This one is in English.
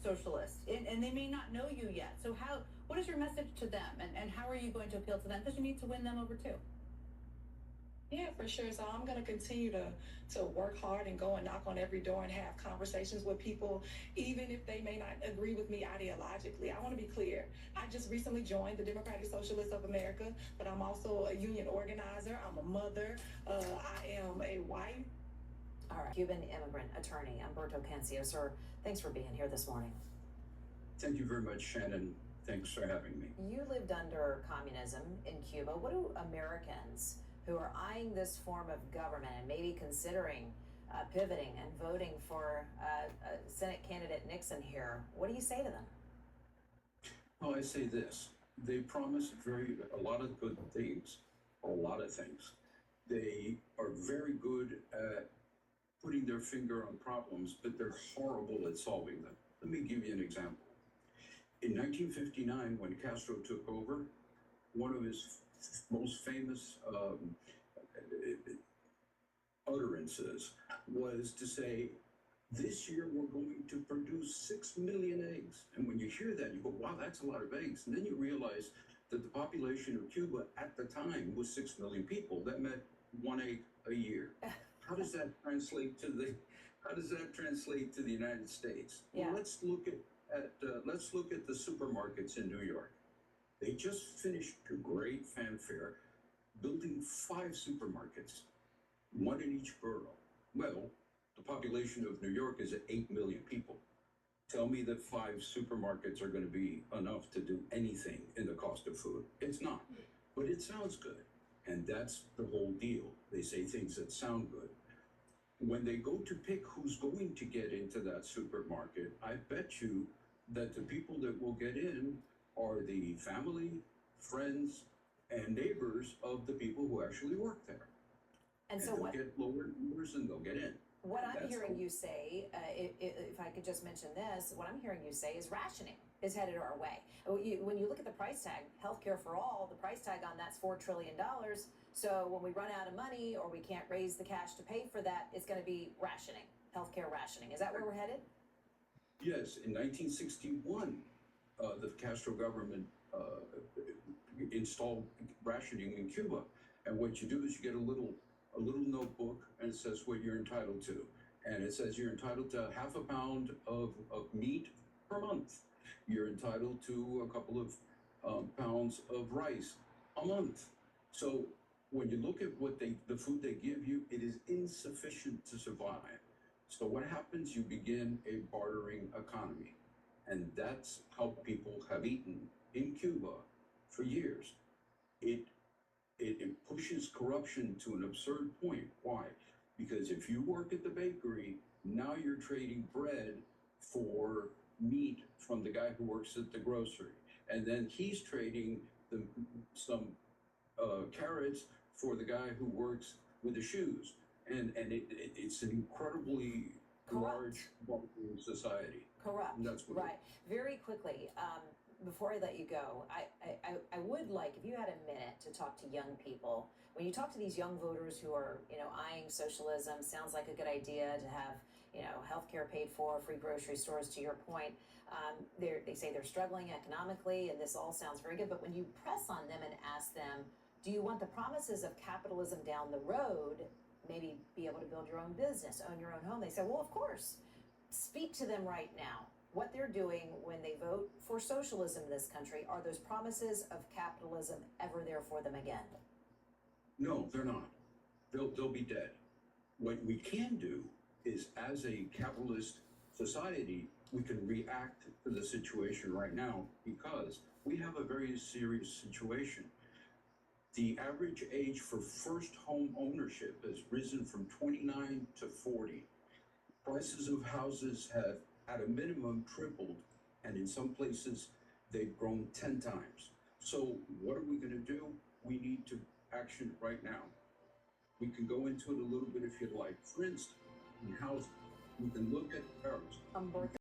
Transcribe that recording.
socialist, and they may not know you yet. So what is your message to them, and how are you going to appeal to them? Because you need to win them over too. Yeah, for sure. So I'm going to continue to work hard and go and knock on every door and have conversations with people, even if they may not agree with me ideologically. I want to be clear. I just recently joined the Democratic Socialists of America, but I'm also a union organizer. I'm a mother. I am a wife. All right, Cuban immigrant attorney Umberto Cancio, sir, thanks for being here this morning. Thank you very much, Shannon. Thanks for having me. You lived under communism in Cuba. What do Americans who are eyeing this form of government and maybe considering pivoting and voting for Senate candidate Nixon here, what do you say to them? Well, I say this. They promise a lot of good things, a lot of things. They are very good at putting their finger on problems, but they're horrible at solving them. Let me give you an example. In 1959, when Castro took over, one of his most famous utterances was to say, this year we're going to produce 6 million eggs. And when you hear that, you go, wow, that's a lot of eggs. And then you realize that the population of Cuba at the time was 6 million people. That meant 1 egg a year. How does that translate to the United States? Yeah. Well, let's look at the supermarkets in New York. They just finished to great fanfare building 5 supermarkets, 1 in each borough. Well, the population of New York is at 8 million people. Tell me that 5 supermarkets are going to be enough to do anything in the cost of food. It's not, but it sounds good. And that's the whole deal. They say things that sound good. When they go to pick who's going to get into that supermarket, I bet you that the people that will get in are the family, friends, and neighbors of the people who actually work there. And so they'll get lower numbers and they'll get in. What I'm hearing you say, if I could just mention this, what I'm hearing you say is rationing is headed our way. When you look at the price tag, healthcare for all, the price tag on that's $4 trillion. So when we run out of money or we can't raise the cash to pay for that, it's going to be rationing, healthcare rationing. Is that where we're headed? Yes, in 1961, the Castro government installed rationing in Cuba. And what you do is you get a little notebook, and it says what you're entitled to. And it says you're entitled to half a pound of meat per month. You're entitled to a couple of pounds of rice a month. So when you look at the food they give you, it is insufficient to survive. So what happens? You begin a bartering economy. And that's how people have eaten in Cuba for years. It pushes corruption to an absurd point. Why? Because if you work at the bakery, now you're trading bread for meat from the guy who works at the grocery. And then he's trading some carrots for the guy who works with the shoes. And it's an incredibly large society. Corrupt. That's what right. Very quickly, before I let you go, I would like, if you had a minute, to talk to young people. When you talk to these young voters who are, eyeing socialism, sounds like a good idea to have, healthcare paid for, free grocery stores, to your point. They say they're struggling economically, and this all sounds very good. But when you press on them and ask them, do you want the promises of capitalism down the road, maybe be able to build your own business, own your own home? They say, well, of course. Speak to them right now. What they're doing when they vote for socialism in this country, are those promises of capitalism ever there for them again? No, they're not. They'll be dead. What we can do is, as a capitalist society, we can react to the situation right now because we have a very serious situation. The average age for first home ownership has risen from 29 to 40. Prices of houses have, at a minimum, tripled, and in some places, they've grown 10 times. So what are we going to do? We need to action right now. We can go into it a little bit if you'd like. For instance, in housing, we can look at